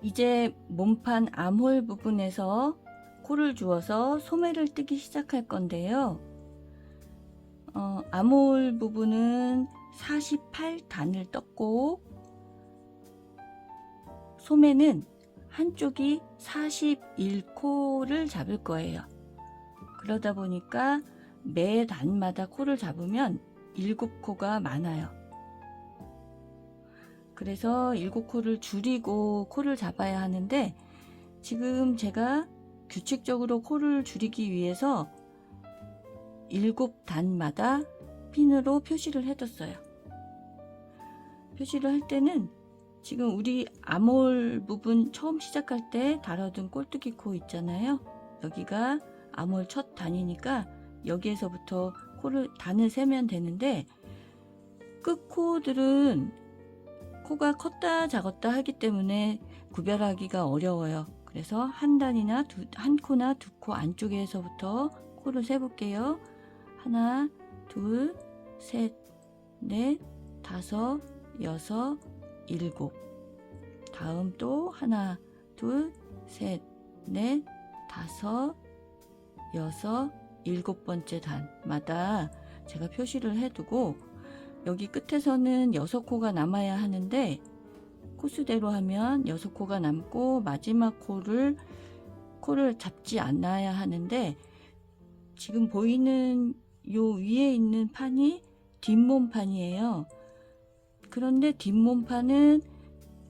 이제 몸판 암홀 부분에서 코를 주어서 소매를 뜨기 시작할 건데요. 암홀 부분은 48단을 떴고 소매는 한쪽이 41코를 잡을 거예요. 그러다 보니까 매 단마다 코를 잡으면 7코가 많아요. 그래서 7코를 줄이고 코를 잡아야 하는데, 지금 제가 규칙적으로 코를 줄이기 위해서 7단마다 핀으로 표시를 해뒀어요. 표시를 할 때는 지금 우리 암홀 부분 처음 시작할 때 달아둔 꼴뚜기 코 있잖아요. 여기가 암홀 첫 단이니까 여기에서부터 단을 세면 되는데, 끝코들은 코가 컸다 작았다 하기 때문에 구별하기가 어려워요. 그래서 한 코나 두 코 안쪽에서부터 코를 세볼게요. 하나, 둘, 셋, 넷, 다섯, 여섯, 일곱. 다음 또 하나, 둘, 셋, 넷, 다섯, 여섯, 7번째 단마다 제가 표시를 해두고, 여기 끝에서는 6코가 남아야 하는데 코수대로 하면 6코가 남고 마지막 코를 잡지 않아야 하는데, 지금 보이는 요 위에 있는 판이 뒷몸판이에요. 그런데 뒷몸판은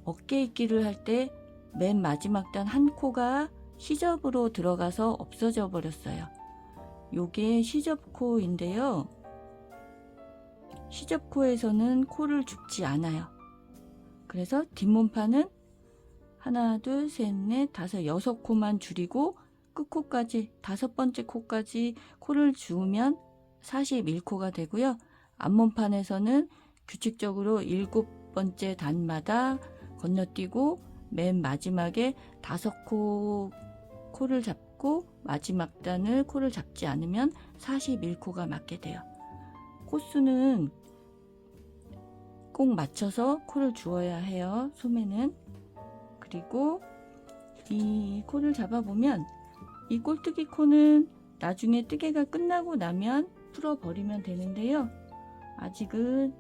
어깨 입기를 할 때 맨 마지막 단 한 코가 시접으로 들어가서 없어져 버렸어요. 요게 시접코인데요. 시접코에서는 코를 줍지 않아요. 그래서 뒷몸판은 하나, 둘, 셋, 넷, 다섯, 6코만 줄이고 끝코까지 5번째 코까지 코를 주우면 41코가 되고요. 앞몸판에서는 규칙적으로 7번째 단마다 건너뛰고 맨 마지막에 5코 코를 잡고 마지막 단을 코를 잡지 않으면 41코가 맞게 돼요. 코수는 꼭 맞춰서 코를 주어야 해요. 소매는. 그리고 이 코를 잡아보면 이 꼴뚜기 코는 나중에 뜨개가 끝나고 나면 풀어버리면 되는데요. 아직은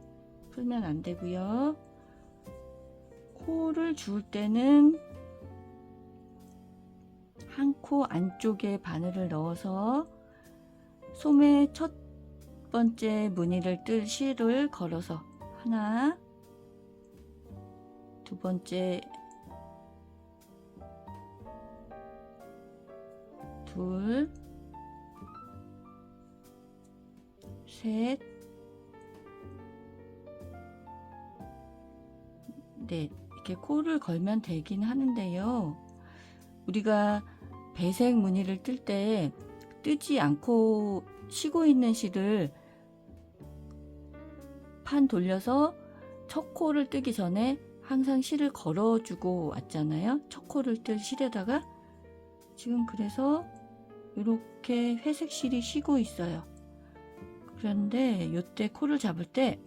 풀면 안 되고요. 코를 주울 때는 한 코 안쪽에 바늘을 넣어서 소매 첫 번째 무늬를 뜰 실을 걸어서 하나, 두 번째, 둘, 셋, 넷, 이렇게 코를 걸면 되긴 하는데요. 우리가 배색 무늬를 뜰 때 뜨지 않고 쉬고 있는 실을 판 돌려서 첫 코를 뜨기 전에 항상 실을 걸어주고 왔잖아요. 첫 코를 뜰 실에다가. 지금 그래서 이렇게 회색 실이 쉬고 있어요. 그런데 이때 코를 잡을 때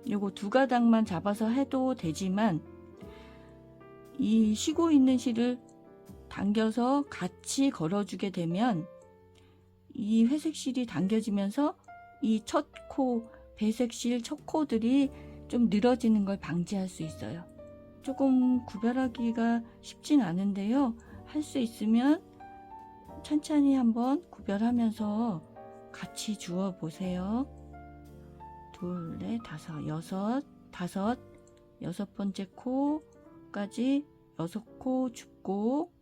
요거 2가닥만 잡아서 해도 되지만, 이 쉬고 있는 실을 당겨서 같이 걸어주게 되면 이 회색 실이 당겨지면서 이 첫 코, 배색 실 첫 코들이 좀 늘어지는 걸 방지할 수 있어요. 조금 구별하기가 쉽진 않은데요. 할 수 있으면 천천히 한번 구별하면서 같이 주워 보세요. 둘, 넷, 다섯, 여섯, 6번째 코까지 6코 줍고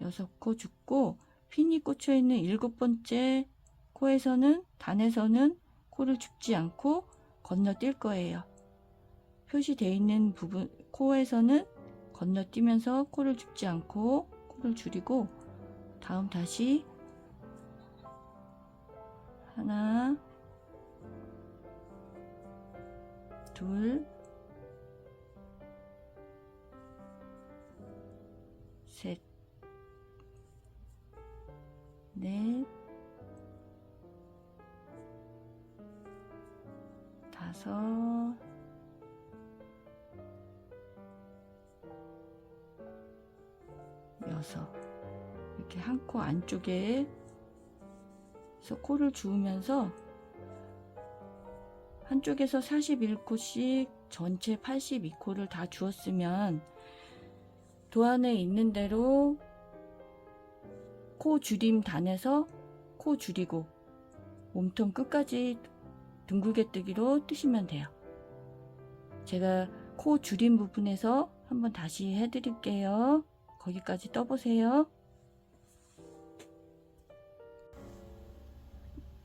6코 줍고, 핀이 꽂혀 있는 7번째 단에서는 코를 줍지 않고 건너뛸 거예요. 표시되어 있는 부분 코에서는 건너뛰면서 코를 줍지 않고 코를 줄이고, 다음 다시 하나, 둘, 셋, 넷, 다섯, 주어서 이렇게 한 코 안쪽에 코를 주우면서 한쪽에서 41코씩 전체 82코를 다 주었으면 도안에 있는 대로 코 줄임 단에서 코 줄이고 몸통 끝까지 둥글게 뜨기로 뜨시면 돼요. 제가 코 줄임 부분에서 한번 다시 해드릴게요. 거기까지 떠보세요.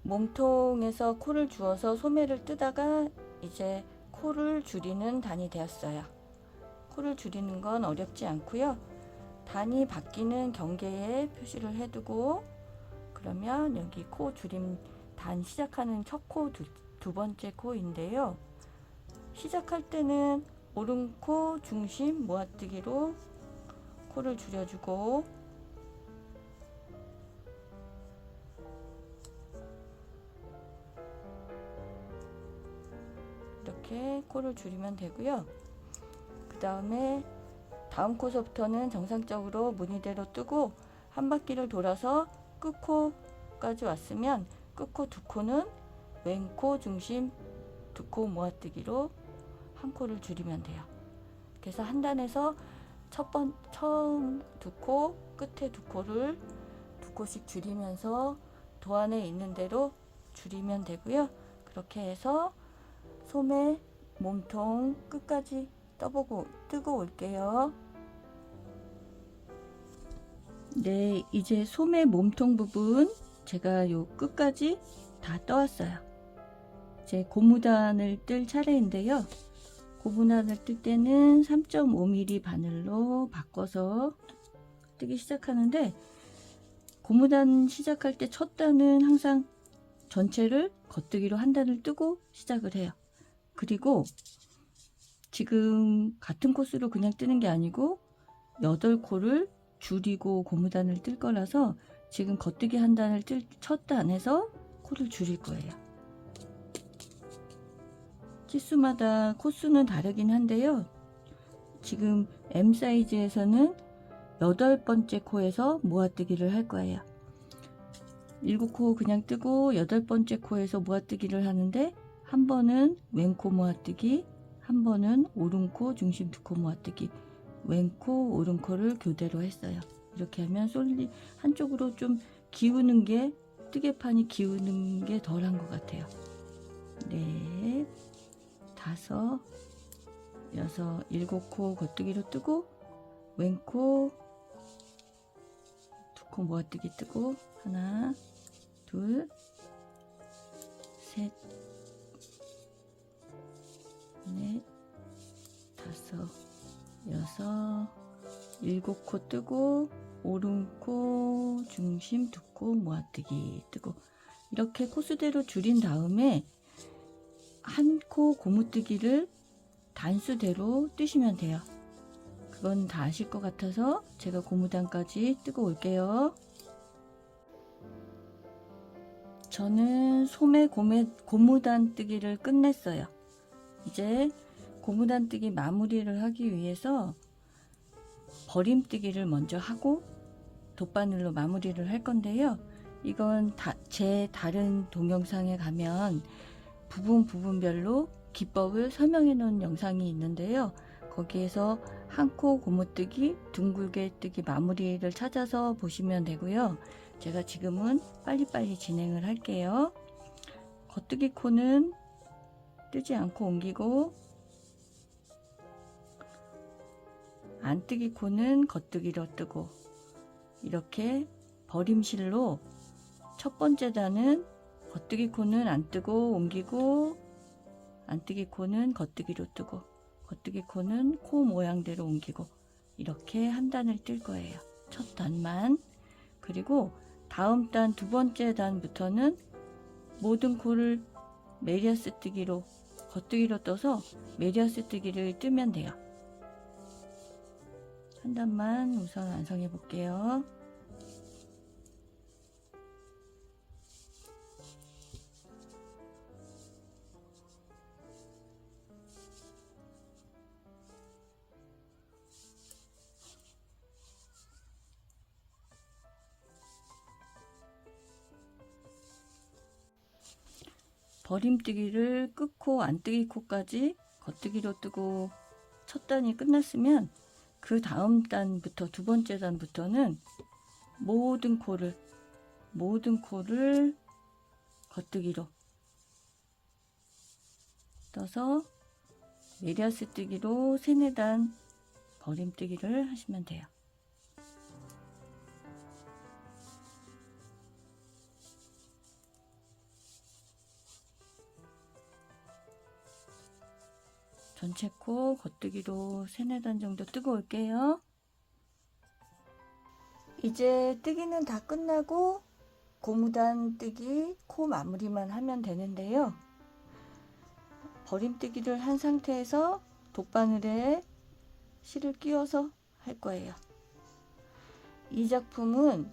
몸통에서 코를 주어서 소매를 뜨다가 이제 코를 줄이는 단이 되었어요. 코를 줄이는 건 어렵지 않고요. 단이 바뀌는 경계에 표시를 해두고, 그러면 여기 코 줄임 단 시작하는 첫 코 두 번째 코인데요. 시작할 때는 오른코 중심 모아뜨기로 코를 줄여주고, 이렇게 코를 줄이면 되고요. 그 다음에 다음 코서부터는 정상적으로 무늬대로 뜨고 한 바퀴를 돌아서 끝코까지 왔으면 끝코 두 코는 왼코 중심 두 코 모아뜨기로 한 코를 줄이면 돼요. 그래서 한 단에서 처음 두 코, 끝에 두 코를 두 코씩 줄이면서 도안에 있는 대로 줄이면 되고요. 그렇게 해서 소매, 몸통 끝까지 뜨고 올게요. 네, 이제 소매 몸통 부분 제가 요 끝까지 다 떠왔어요. 이제 고무단을 뜰 차례인데요. 고무단을 뜰 때는 3.5mm 바늘로 바꿔서 뜨기 시작하는데, 고무단 시작할 때 첫 단은 항상 전체를 겉뜨기로 한 단을 뜨고 시작을 해요. 그리고 지금 같은 코스로 그냥 뜨는 게 아니고 8코를 줄이고 고무단을 뜰 거라서 지금 겉뜨기 한 단을 뜰 첫 단에서 코를 줄일 거예요. 치수마다 코수는 다르긴 한데요. 지금 M 사이즈에서는 8번째 코에서 모아뜨기를 할 거예요. 7코 그냥 뜨고 8번째 코에서 모아뜨기를 하는데, 한 번은 왼코 모아뜨기, 한 번은 오른코 중심 두 코 모아뜨기, 왼코 오른코를 교대로 했어요. 이렇게 하면 솔리 한쪽으로 좀 기우는 게, 뜨개판이 기우는 게 덜한 것 같아요. 네, 5, 6, 7코 겉뜨기로 뜨고 왼코 두 코 모아뜨기 뜨고 하나, 둘, 셋, 넷, 5, 6, 7코 뜨고 오른코 중심 두 코 모아뜨기 뜨고, 이렇게 코수대로 줄인 다음에 한 코 고무뜨기를 단수대로 뜨시면 돼요. 그건 다 아실 것 같아서 제가 고무단까지 뜨고 올게요. 저는 소매 고무단 뜨기를 끝냈어요. 이제 고무단 뜨기 마무리를 하기 위해서 버림뜨기를 먼저 하고 돗바늘로 마무리를 할 건데요. 이건 제 다른 동영상에 가면 부분별로 기법을 설명해 놓은 영상이 있는데요. 거기에서 한 코 고무뜨기, 둥글게 뜨기 마무리를 찾아서 보시면 되고요. 제가 지금은 빨리빨리 진행을 할게요. 겉뜨기 코는 뜨지 않고 옮기고, 안뜨기 코는 겉뜨기로 뜨고, 이렇게 버림실로 첫 번째 단은 겉뜨기 코는 안 뜨고 옮기고, 안뜨기 코는 겉뜨기로 뜨고, 겉뜨기 코는 코 모양대로 옮기고, 이렇게 한 단을 뜰 거예요. 첫 단만. 그리고 다음 단 두 번째 단부터는 모든 코를 메리아스 뜨기로, 겉뜨기로 떠서 메리아스 뜨기를 뜨면 돼요. 한 단만 우선 완성해 볼게요. 버림뜨기를 끝코 안뜨기 코까지 겉뜨기로 뜨고 첫 단이 끝났으면 그 다음 단부터 두 번째 단부터는 모든 코를 겉뜨기로 떠서 메리아스 뜨기로 3, 4단 버림뜨기를 하시면 돼요. 전체 코 겉뜨기로 3, 4단 정도 뜨고 올게요. 이제 뜨기는 다 끝나고 고무단 뜨기 코 마무리만 하면 되는데요. 버림뜨기를 한 상태에서 돗바늘에 실을 끼워서 할 거예요. 이 작품은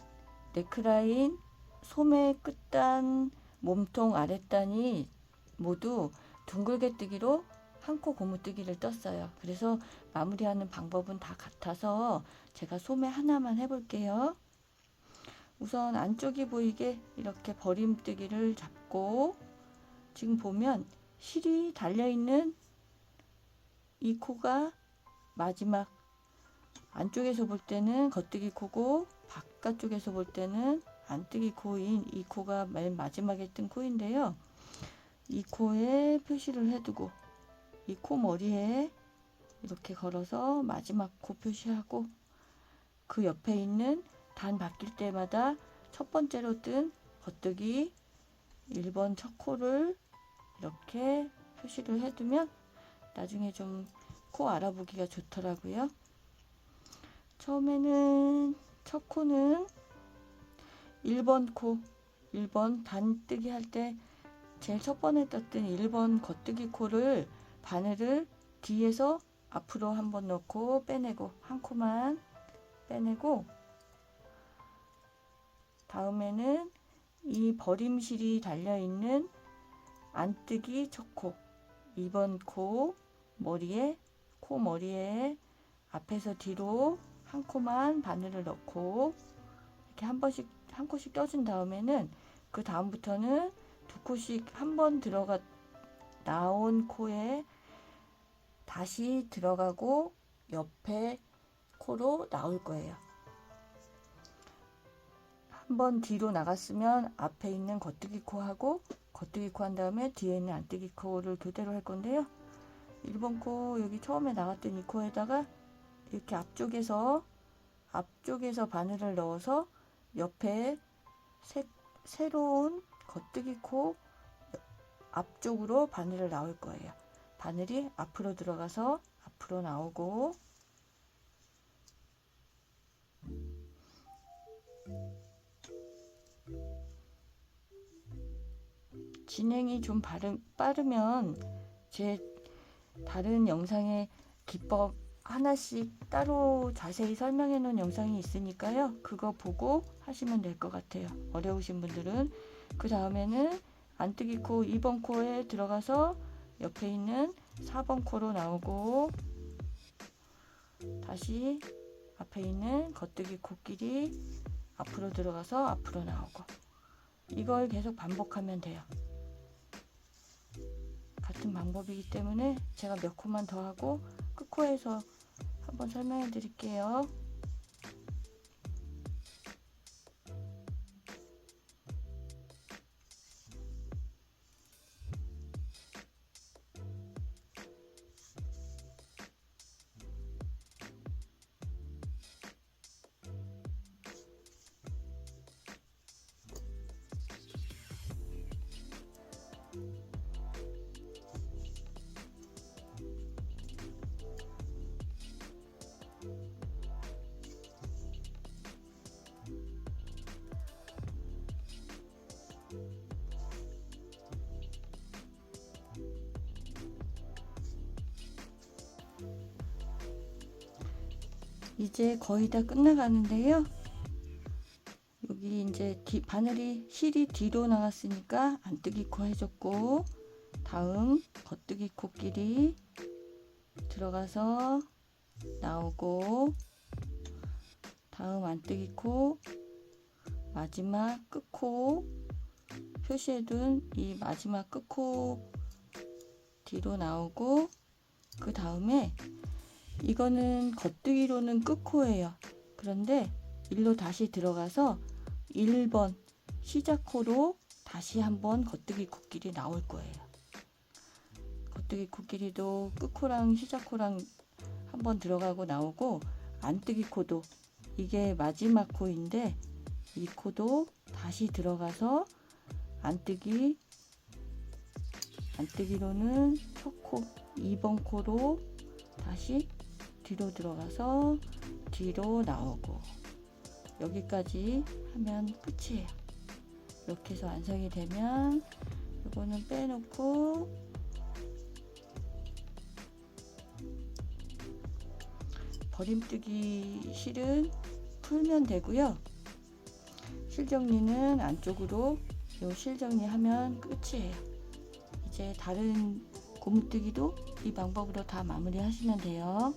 넥라인, 소매 끝단, 몸통 아랫단이 모두 둥글게 뜨기로 한 코 고무뜨기를 떴어요. 그래서 마무리하는 방법은 다 같아서 제가 소매 하나만 해볼게요. 우선 안쪽이 보이게 이렇게 버림뜨기를 잡고, 지금 보면 실이 달려있는 이 코가 마지막, 안쪽에서 볼 때는 겉뜨기 코고 바깥쪽에서 볼 때는 안뜨기 코인 이 코가 맨 마지막에 뜬 코인데요. 이 코에 표시를 해두고 이 코 머리에 이렇게 걸어서 마지막 코 표시하고, 그 옆에 있는 단 바뀔 때마다 첫 번째로 뜬 겉뜨기 1번 첫 코를 이렇게 표시를 해두면 나중에 좀 코 알아보기가 좋더라고요. 처음에는 첫 코는 1번 코, 1번 단뜨기 할 때 제일 첫 번에 떴던 1번 겉뜨기 코를 바늘을 뒤에서 앞으로 한번 넣고 빼내고, 한 코만 빼내고, 다음에는 이 버림실이 달려있는 안뜨기 첫 코, 2번 코 머리에 앞에서 뒤로 한 코만 바늘을 넣고 이렇게 한 코씩 껴준 다음에는 그 다음부터는 두 코씩 한 번 들어가 나온 코에 다시 들어가고 옆에 코로 나올 거예요. 한 번 뒤로 나갔으면 앞에 있는 겉뜨기 코하고 겉뜨기 코 한 다음에 뒤에 있는 안뜨기 코를 교대로 할 건데요. 1번 코 여기 처음에 나갔던 이 코에다가 이렇게 앞쪽에서 바늘을 넣어서 옆에 새로운 겉뜨기 코 앞쪽으로 바늘을 넣을 거예요. 바늘이 앞으로 들어가서 앞으로 나오고, 진행이 좀 빠르면 제 다른 영상에 기법 하나씩 따로 자세히 설명해 놓은 영상이 있으니까요. 그거 보고 하시면 될 것 같아요. 어려우신 분들은. 그 다음에는 안뜨기 코 2번 코에 들어가서 옆에 있는 4번 코로 나오고, 다시 앞에 있는 겉뜨기 코끼리 앞으로 들어가서 앞으로 나오고, 이걸 계속 반복하면 돼요. 같은 방법이기 때문에 제가 몇 코만 더 하고 끝코에서 한번 설명해 드릴게요. 이제 거의 다 끝나가는데요. 여기 이제 실이 뒤로 나갔으니까 안뜨기 코 해줬고, 다음 겉뜨기 코끼리 들어가서 나오고, 다음 안뜨기 코 마지막 끝코 표시해둔 이 마지막 끝코 뒤로 나오고, 그 다음에 이거는 겉뜨기로는 끝코예요. 그런데 일로 다시 들어가서 1번 시작코로 다시 한번 겉뜨기 코끼리 나올 거예요. 겉뜨기 코끼리도 끝코랑 시작코랑 한번 들어가고 나오고, 안뜨기 코도 이게 마지막 코인데 이 코도 다시 들어가서 안뜨기로는 첫 코 2번 코로 다시 뒤로 들어가서 뒤로 나오고, 여기까지 하면 끝이에요. 이렇게 해서 완성이 되면 이거는 빼놓고 버림뜨기 실은 풀면 되고요. 실 정리는 안쪽으로 요 실 정리하면 끝이에요. 이제 다른 고무뜨기도 이 방법으로 다 마무리 하시면 돼요.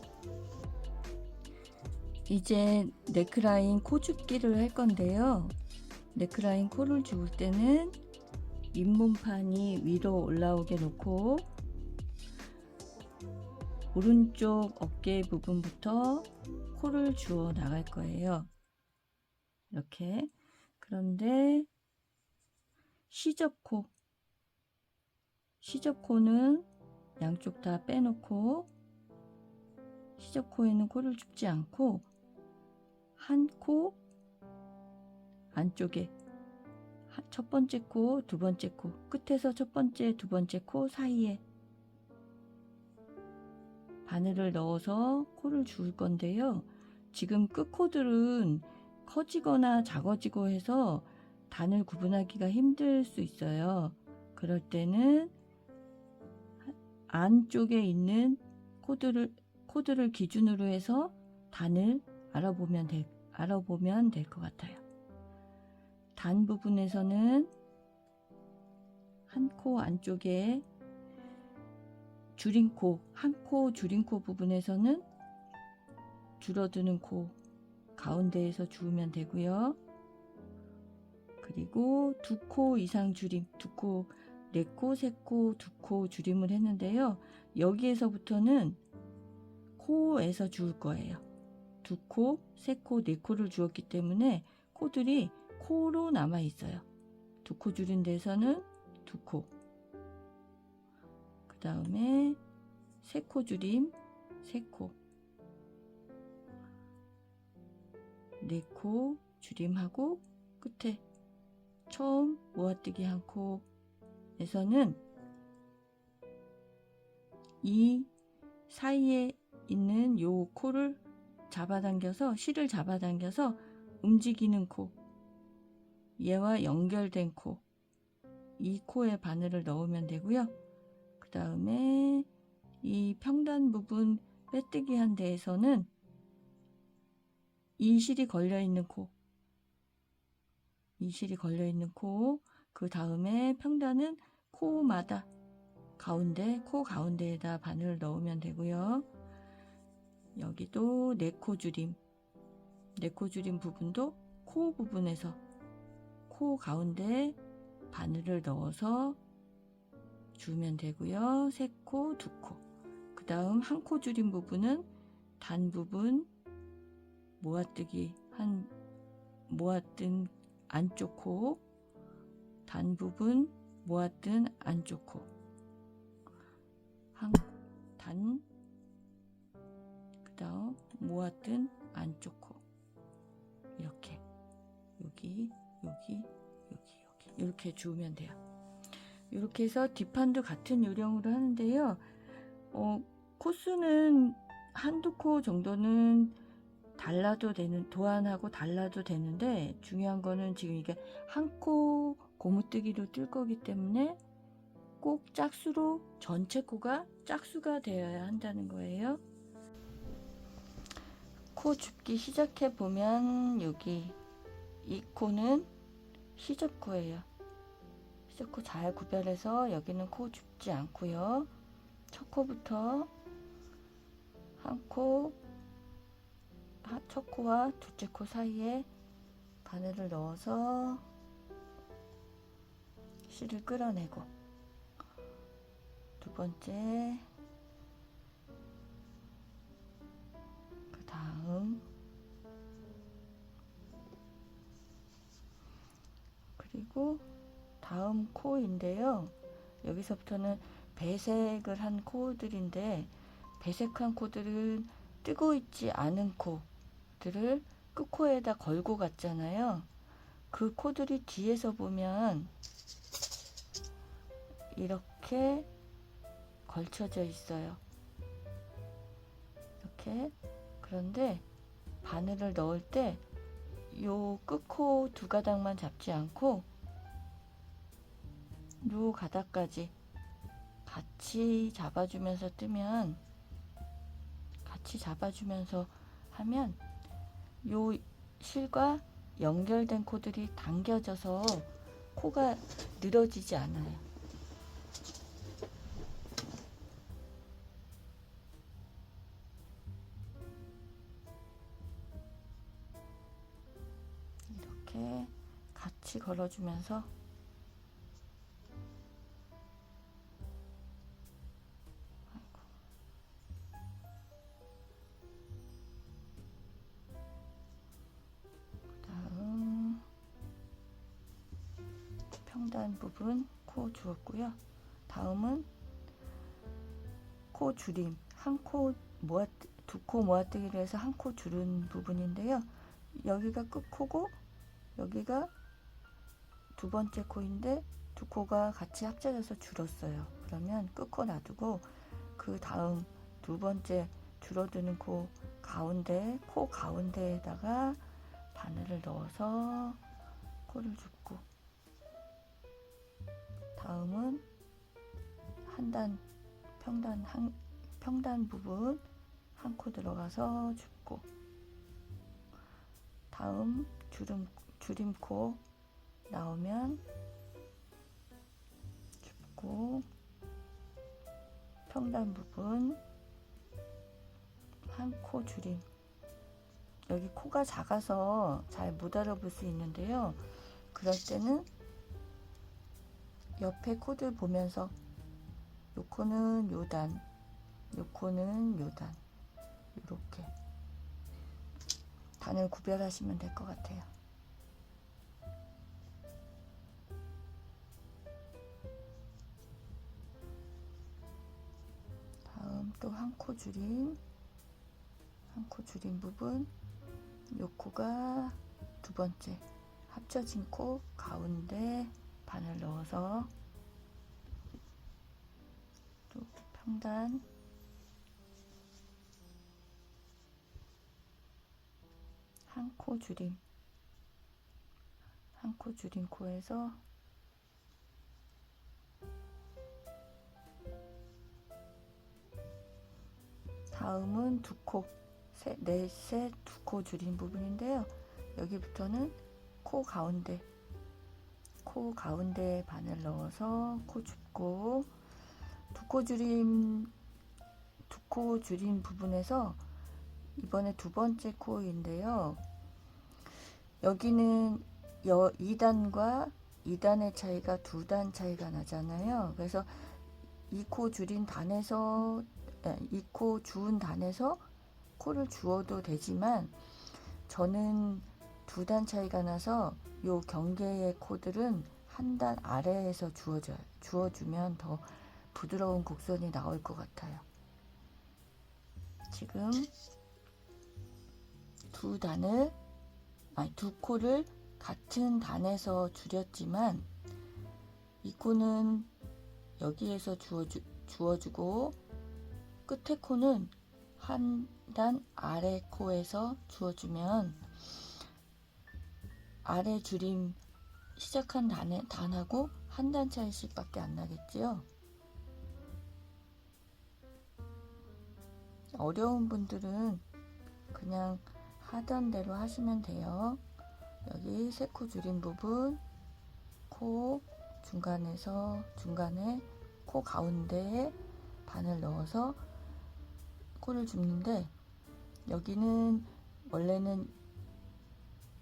이제 네크라인 코 줍기를 할 건데요. 네크라인 코를 줍을 때는 윗몸판이 위로 올라오게 놓고 오른쪽 어깨 부분부터 코를 주어 나갈 거예요. 이렇게. 그런데 시접코는 양쪽 다 빼놓고, 시접코에는 코를 줍지 않고 한 코 안쪽에 첫 번째 코, 두 번째 코 끝에서 첫 번째, 두 번째 코 사이에 바늘을 넣어서 코를 줄 건데요. 지금 끝코들은 커지거나 작아지고 해서 단을 구분하기가 힘들 수 있어요. 그럴 때는 안쪽에 있는 코드를 기준으로 해서 단을 알아보면 될 것 같아요. 단 부분에서는 한 코 안쪽에 줄임코, 한 코 줄임코 부분에서는 줄어드는 코 가운데에서 주우면 되고요. 그리고 두 코 이상 줄임, 두 코, 네 코, 세 코, 두 코 줄임을 했는데요. 여기에서부터는 코에서 주울 거예요. 두 코, 세 코, 네 코를 주었기 때문에 코들이 코로 남아 있어요. 두 코 줄인 데서는 두 코, 그 다음에 세 코 줄임, 세 코, 네 코 줄임하고 끝에 처음 모아뜨기 한 코에서는 이 사이에 있는 요 코를 잡아당겨서, 실을 잡아당겨서 움직이는 코, 얘와 연결된 코, 이 코에 바늘을 넣으면 되고요. 그 다음에 이 평단 부분 빼뜨기 한 데에서는 이 실이 걸려있는 코, 그 다음에 평단은 코마다 코 가운데에다 바늘을 넣으면 되고요. 여기도 네 코 줄임 부분도 코 부분에서 코 가운데 바늘을 넣어서 주면 되고요. 세 코, 두 코. 그 다음 한 코 줄임 부분은 단 부분 모았든 안쪽 코, 단 부분 모았든 안쪽 코, 그 다음 모았든 안쪽 코, 이렇게 여기 이렇게 주우면 돼요. 이렇게 해서 뒷판도 같은 요령으로 하는데요. 코수는 한두 코 정도는 도안하고 달라도 되는데, 중요한 거는 지금 이게 한 코 고무뜨기로 뜰 거기 때문에 꼭 짝수로 전체 코가 짝수가 되어야 한다는 거예요. 코 줍기 시작해 보면 여기 이 코는 시접코예요. 시접코 잘 구별해서 여기는 코 줍지 않고요. 첫 코부터 첫 코와 둘째 코 사이에 바늘을 넣어서 실을 끌어내고, 두 번째, 그 다음, 그리고 다음 코인데요. 여기서부터는 배색을 한 코들인데, 배색한 코들은 뜨고 있지 않은 코들을 끝코에다 걸고 갔잖아요. 그 코들이 뒤에서 보면 이렇게 걸쳐져 있어요. 이렇게. 그런데 바늘을 넣을 때 요 끝코 두 가닥만 잡지 않고 요 가닥까지 같이 잡아주면서 뜨면, 같이 잡아주면서 하면 요 실과 연결된 코들이 당겨져서 코가 늘어지지 않아요. 이렇게 같이 걸어주면서 다음 평단 부분 코 주었고요. 다음은 코 줄임, 한 코 모아, 두 코 모아뜨기를 해서 한 코 줄은 부분인데요. 여기가 끝코고 여기가 두 번째 코인데 두 코가 같이 합쳐져서 줄었어요. 그러면 끝코 놔두고 그 다음 두 번째 줄어드는 코 가운데에다가 바늘을 넣어서 코를 줍고, 다음은 평단 부분 한 코 들어가서 줍고, 다음 줄임코 나오면 줍고, 평단 부분 한 코 줄임. 여기 코가 작아서 잘 못 알아볼 수 있는데요. 그럴 때는 옆에 코들 보면서 요 코는 요 단, 요 코는 요 단, 이렇게 단을 구별하시면 될 것 같아요. 다음 또 한 코 줄임, 한 코 줄임 부분, 요 코가 두 번째 합쳐진 코 가운데 바늘 넣어서 또 평단, 한 코 줄임, 한 코 줄임 코에서 다음은 두 코, 넷에 두 코 줄인 부분인데요. 여기부터는 코 가운데에 바늘 넣어서 코 줍고, 두 코 줄인 부분에서 이번에 두 번째 코인데요. 여기는 2단과 2단의 차이가 2단 차이가 나잖아요. 그래서 이 코 주운 단에서 코를 주어도 되지만, 저는 2단 차이가 나서 요 경계의 코들은 한 단 아래에서 주어주면 더 부드러운 곡선이 나올 것 같아요. 지금 두 코를 같은 단에서 줄였지만, 이 코는 여기에서 주어주고 끝에 코는 한 단 아래 코에서 주어주면 아래 줄임 시작한 단하고 한 단 차이씩 밖에 안 나겠지요. 어려운 분들은 그냥 하던 대로 하시면 돼요. 여기 세 코 줄임 부분, 코 중간에 코 가운데에 바늘 넣어서 코를 줍는데, 여기는 원래는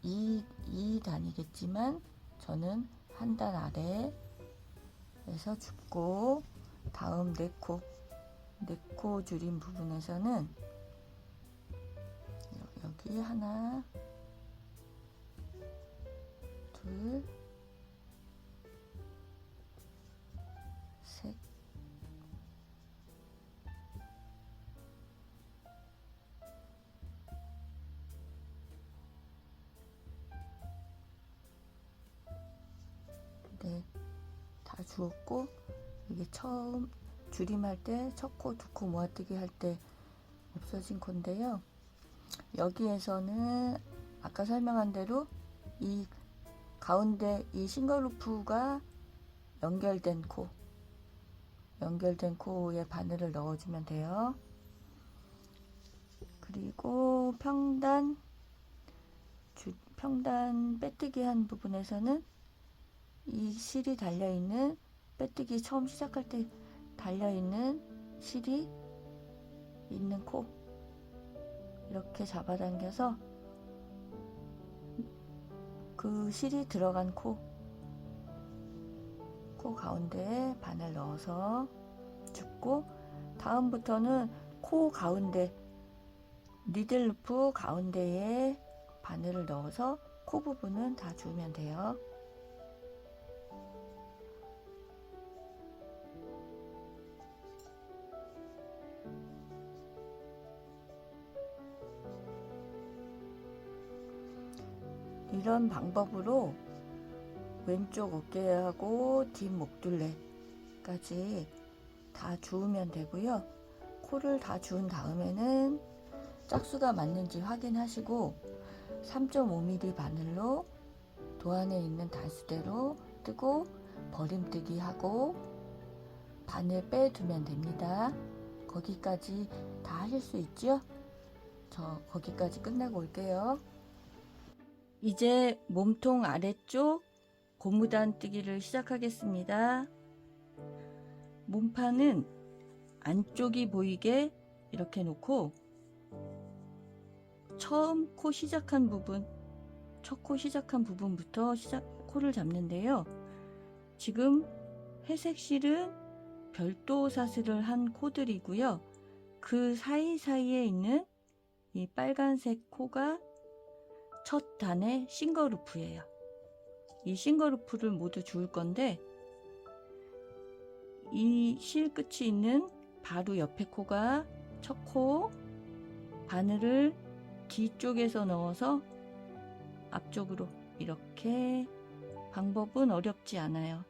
2단이겠지만 저는 한 단 아래 해서 줍고, 다음 네 코 줄인 부분에서는 여기 하나, 둘, 셋, 네, 다 주었고, 이게 처음 줄임할 때 첫 코, 두 코 모아뜨기 할 때 없어진 건데요. 여기에서는 아까 설명한 대로 이 가운데 이 싱글루프가 연결된 코에 바늘을 넣어주면 돼요. 그리고 평단 빼뜨기 한 부분에서는 이 실이 달려있는, 빼뜨기 처음 시작할 때 달려있는 실이 있는 코 이렇게 잡아당겨서 그 실이 들어간 코 가운데에 바늘 넣어서 줍고, 다음부터는 코 가운데 니들루프 가운데에 바늘을 넣어서 코 부분은 다 주우면 돼요. 이런 방법으로 왼쪽 어깨하고 뒷 목둘레까지 다 주우면 되고요. 코를 다 주운 다음에는 짝수가 맞는지 확인하시고 3.5mm 바늘로 도안에 있는 단수대로 뜨고 버림뜨기 하고 바늘 빼두면 됩니다. 거기까지 다 하실 수 있죠? 저 거기까지 끝내고 올게요. 이제 몸통 아래쪽 고무단 뜨기를 시작하겠습니다. 몸판은 안쪽이 보이게 이렇게 놓고 처음 코 시작한 부분, 첫 코 시작한 부분부터 코를 잡는데요. 지금 회색 실은 별도 사슬을 한 코들이고요. 그 사이사이에 있는 이 빨간색 코가 첫 단의 싱글루프예요. 이 싱글루프를 모두 주울 건데, 이 실 끝이 있는 바로 옆에 코가 첫 코, 바늘을 뒤쪽에서 넣어서 앞쪽으로 이렇게, 방법은 어렵지 않아요.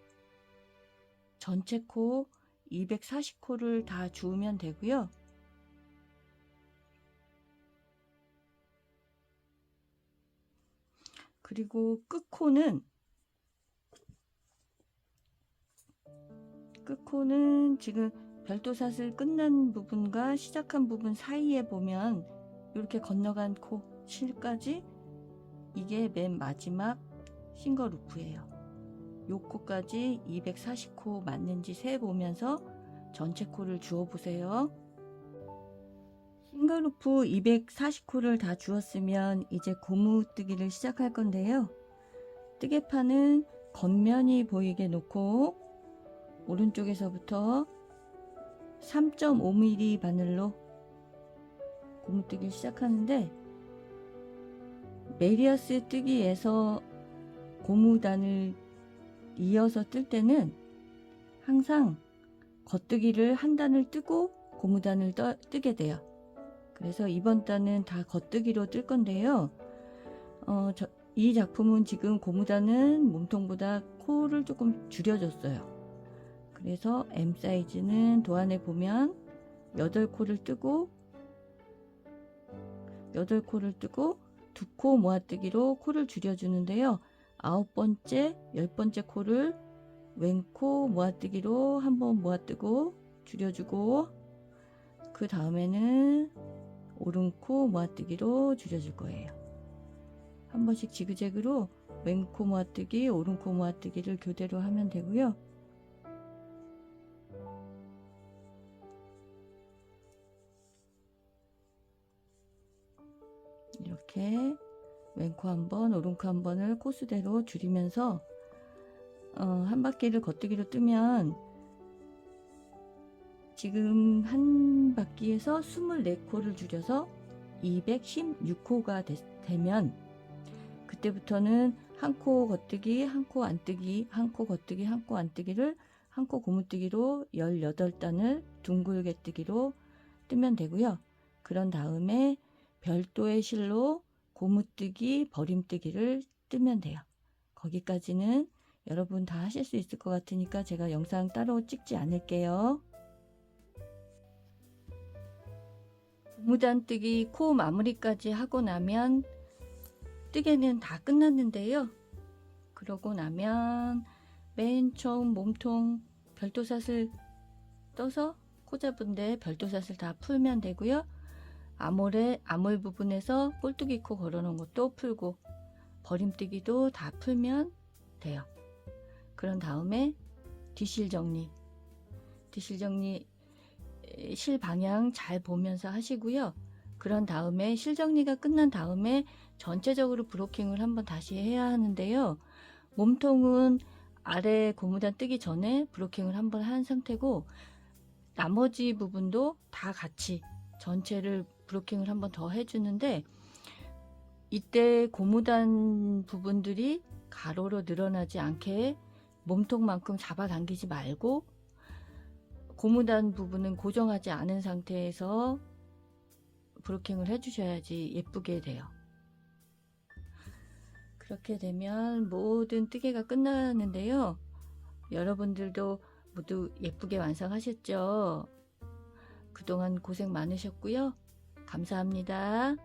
전체 코 240코를 다 주우면 되고요. 그리고 끝코는 지금 별도 사슬 끝난 부분과 시작한 부분 사이에 보면 이렇게 건너간 코 실까지, 이게 맨 마지막 싱글루프예요. 요 코까지 240코 맞는지 세 보면서 전체 코를 주워 보세요. 싱글루프 240코를 다 주었으면 이제 고무뜨기를 시작할 건데요. 뜨개판은 겉면이 보이게 놓고 오른쪽에서부터 3.5mm 바늘로 고무뜨기를 시작하는데, 메리어스 뜨기에서 고무단을 이어서 뜰 때는 항상 겉뜨기를 한 단을 뜨고 고무단을 뜨게 돼요. 그래서 이번 단은 다 겉뜨기로 뜰 건데요. 이 작품은 지금 고무단은 몸통보다 코를 조금 줄여줬어요. 그래서 M 사이즈는 도안에 보면 8코를 뜨고 2코 모아뜨기로 코를 줄여주는데요. 9번째, 10번째 코를 왼코 모아뜨기로 한번 모아뜨고 줄여주고, 그 다음에는 오른코 모아뜨기로 줄여줄 거예요. 한 번씩 지그재그로 왼코 모아뜨기, 오른코 모아뜨기를 교대로 하면 되고요. 이렇게 왼코 한 번, 오른코 한 번을 코수대로 줄이면서 한 바퀴를 겉뜨기로 뜨면 지금 한 바퀴에서 24코를 줄여서 216코가 되면 그때부터는 한 코 겉뜨기, 한 코 안뜨기, 한 코 겉뜨기, 한 코 안뜨기를 한 코 고무뜨기로 18단을 둥글게 뜨기로 뜨면 되고요. 그런 다음에 별도의 실로 고무뜨기, 버림뜨기를 뜨면 돼요. 거기까지는 여러분 다 하실 수 있을 것 같으니까 제가 영상 따로 찍지 않을게요. 고무단뜨기 코 마무리까지 하고 나면 뜨개는 다 끝났는데요. 그러고 나면 맨 처음 몸통 별도사슬 떠서 코 잡은데 별도사슬 다 풀면 되고요. 아몰 부분에서 꼴뚜기 코 걸어놓은 것도 풀고 버림뜨기도 다 풀면 돼요. 그런 다음에 뒤실 정리 실 방향 잘 보면서 하시고요. 그런 다음에 실 정리가 끝난 다음에 전체적으로 브로킹을 한번 다시 해야 하는데요. 몸통은 아래 고무단 뜨기 전에 브로킹을 한번 한 상태고 나머지 부분도 다 같이 전체를 브로킹을 한번 더 해주는데 이때 고무단 부분들이 가로로 늘어나지 않게 몸통만큼 잡아당기지 말고 고무단 부분은 고정하지 않은 상태에서 브로킹을 해주셔야지 예쁘게 돼요. 그렇게 되면 모든 뜨개가 끝나는데요. 여러분들도 모두 예쁘게 완성하셨죠? 그동안 고생 많으셨고요. 감사합니다.